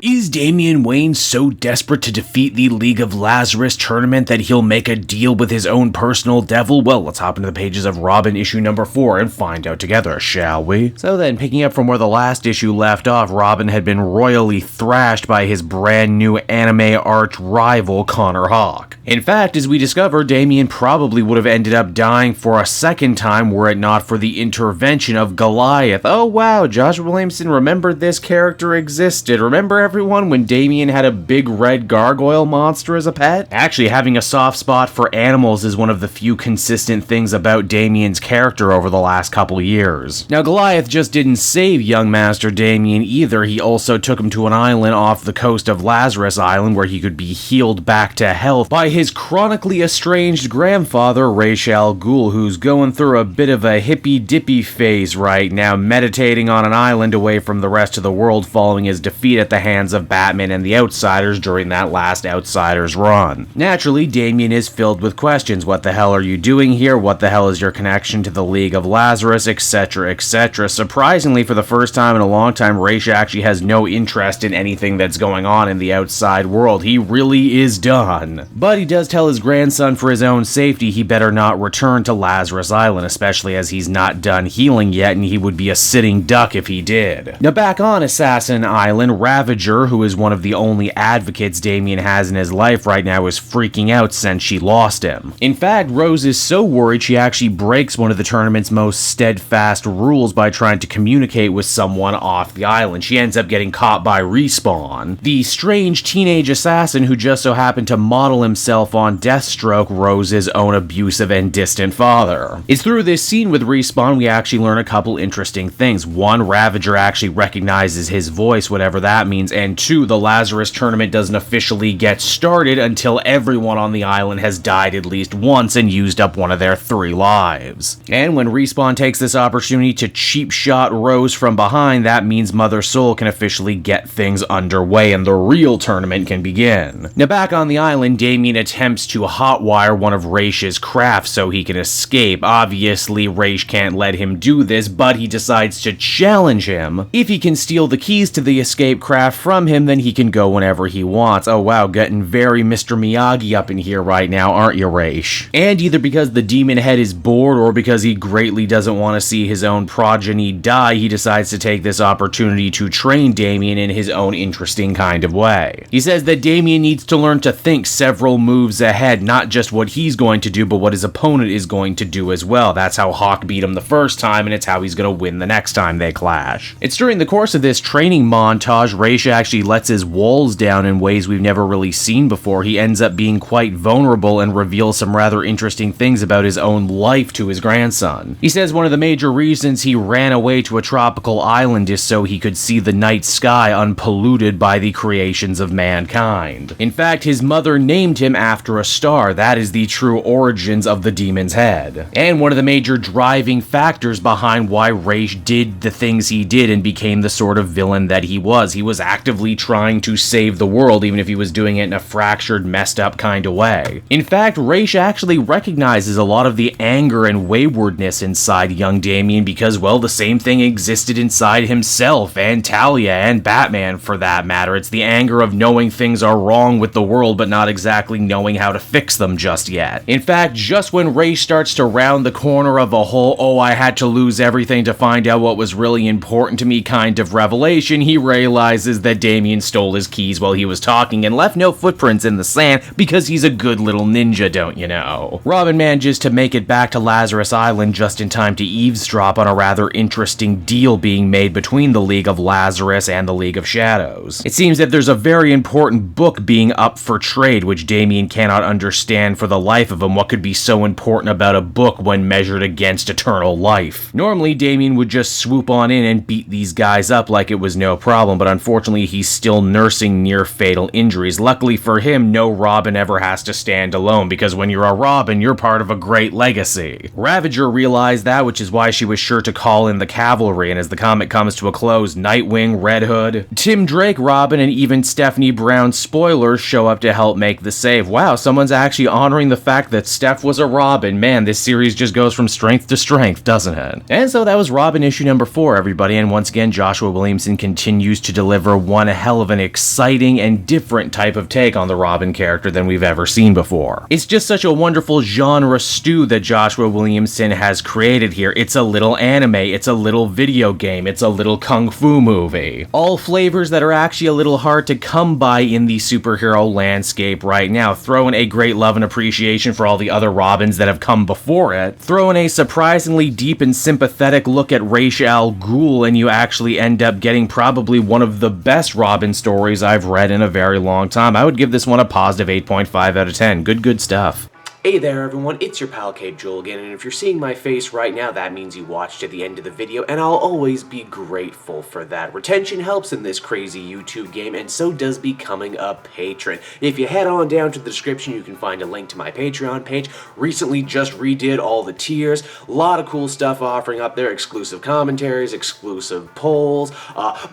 Is Damian Wayne so desperate to defeat the League of Lazarus tournament that he'll make a deal with his own personal devil? Well, let's hop into the pages of Robin issue number 4 and find out together, shall we? So then, picking up from where the last issue left off, Robin had been royally thrashed by his brand new anime arch rival, Connor Hawke. In fact, as we discover, Damian probably would have ended up dying for a second time were it not for the intervention of Goliath. Oh wow, Joshua Williamson remembered this character existed. Remember everyone when Damian had a big red gargoyle monster as a pet? Actually, having a soft spot for animals is one of the few consistent things about Damian's character over the last couple years. Now, Goliath just didn't save young Master Damian either. He also took him to an island off the coast of Lazarus Island where he could be healed back to health by his chronically estranged grandfather, Ghul, who's going through a bit of a hippy-dippy phase right now, meditating on an island away from the rest of the world following his defeat at the hands of Batman and the Outsiders during that last Outsiders run. Naturally, Damian is filled with questions. What the hell are you doing here? What the hell is your connection to the League of Lazarus, etc., etc. Surprisingly, for the first time in a long time, Raish actually has no interest in anything that's going on in the outside world. He really is done. But he does tell his grandson for his own safety he better not return to Lazarus Island, especially as he's not done healing yet and he would be a sitting duck if he did. Now back on Assassin Island, Ravager, who is one of the only advocates Damian has in his life right now, is freaking out since she lost him. In fact, Rose is so worried she actually breaks one of the tournament's most steadfast rules by trying to communicate with someone off the island. She ends up getting caught by Respawn, the strange teenage assassin who just so happened to model himself on Deathstroke, Rose's own abusive and distant father. It's through this scene with Respawn we actually learn a couple interesting things. One, Ravager actually recognizes his voice, whatever that means, and two, the Lazarus tournament doesn't officially get started until everyone on the island has died at least once and used up one of their 3 lives. And when Respawn takes this opportunity to cheap shot Rose from behind, that means Mother Soul can officially get things underway and the real tournament can begin. Now back on the island, Damian attempts to hotwire one of Raish's crafts so he can escape. Obviously, Raish can't let him do this, but he decides to challenge him. If he can steal the keys to the escape craft from him, then he can go whenever he wants. Oh wow, getting very Mr. Miyagi up in here right now, aren't you, Raish? And either because the demon head is bored or because he greatly doesn't want to see his own progeny die, he decides to take this opportunity to train Damian in his own interesting kind of way. He says that Damian needs to learn to think several moves ahead, not just what he's going to do, but what his opponent is going to do as well. That's how Hawke beat him the first time, and it's how he's going to win the next time they clash. It's during the course of this training montage, Raish actually lets his walls down in ways we've never really seen before. He ends up being quite vulnerable and reveals some rather interesting things about his own life to his grandson. He says one of the major reasons he ran away to a tropical island is so he could see the night sky unpolluted by the creations of mankind. In fact, his mother named him after a star. That is the true origins of the demon's head. And one of the major driving factors behind why Raish did the things he did and became the sort of villain that he was. He was actively trying to save the world, even if he was doing it in a fractured, messed up kind of way. In fact, Raish actually recognizes a lot of the anger and waywardness inside young Damian because, well, the same thing existed inside himself and Talia and Batman for that matter. It's the anger of knowing things are wrong with the world but not exactly knowing how to fix them just yet. In fact, just when Raish starts to round the corner of a whole "oh, I had to lose everything to find out what was really important to me" kind of revelation, he realizes that Damian stole his keys while he was talking and left no footprints in the sand because he's a good little ninja, don't you know. Robin manages to make it back to Lazarus Island just in time to eavesdrop on a rather interesting deal being made between the League of Lazarus and the League of Shadows. It seems that there's a very important book being up for trade, which Damian cannot understand for the life of him. What could be so important about a book when measured against eternal life? Normally, Damian would just swoop on in and beat these guys up like it was no problem, but unfortunately he's still nursing near-fatal injuries. Luckily for him, no Robin ever has to stand alone, because when you're a Robin, you're part of a great legacy. Ravager realized that, which is why she was sure to call in the cavalry, and as the comic comes to a close, Nightwing, Red Hood, Tim Drake, Robin, and even Stephanie Brown, spoilers, show up to help make the save. Wow, someone's actually honoring the fact that Steph was a Robin. Man, this series just goes from strength to strength, doesn't it? And so that was Robin issue number 4, everybody, and once again, Joshua Williamson continues to deliver one hell of an exciting and different type of take on the Robin character than we've ever seen before. It's just such a wonderful genre stew that Joshua Williamson has created here. It's a little anime, it's a little video game, it's a little kung fu movie. All flavors that are actually a little hard to come by in the superhero landscape right now. Throw in a great love and appreciation for all the other Robins that have come before it. Throw in a surprisingly deep and sympathetic look at Ra's al Ghul, and you actually end up getting probably one of the best Robin stories I've read in a very long time. I would give this one a positive 8.5 out of 10. Good stuff. Hey there everyone, it's your pal Cape Joel again, and if you're seeing my face right now, that means you watched to the end of the video, and I'll always be grateful for that. Retention helps in this crazy YouTube game, and so does becoming a patron. If you head on down to the description, you can find a link to my Patreon page. Recently just redid all the tiers, a lot of cool stuff offering up there, exclusive commentaries, exclusive polls,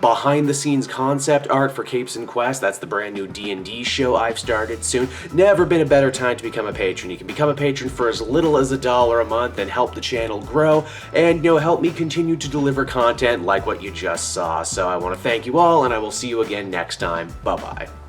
behind the scenes concept art for Capes and Quest. That's the brand new D&D show I've started soon. Never been a better time to become a patron. You can become a patron for as little as $1 a month and help the channel grow and, help me continue to deliver content like what you just saw. So I want to thank you all, and I will see you again next time. Bye-bye.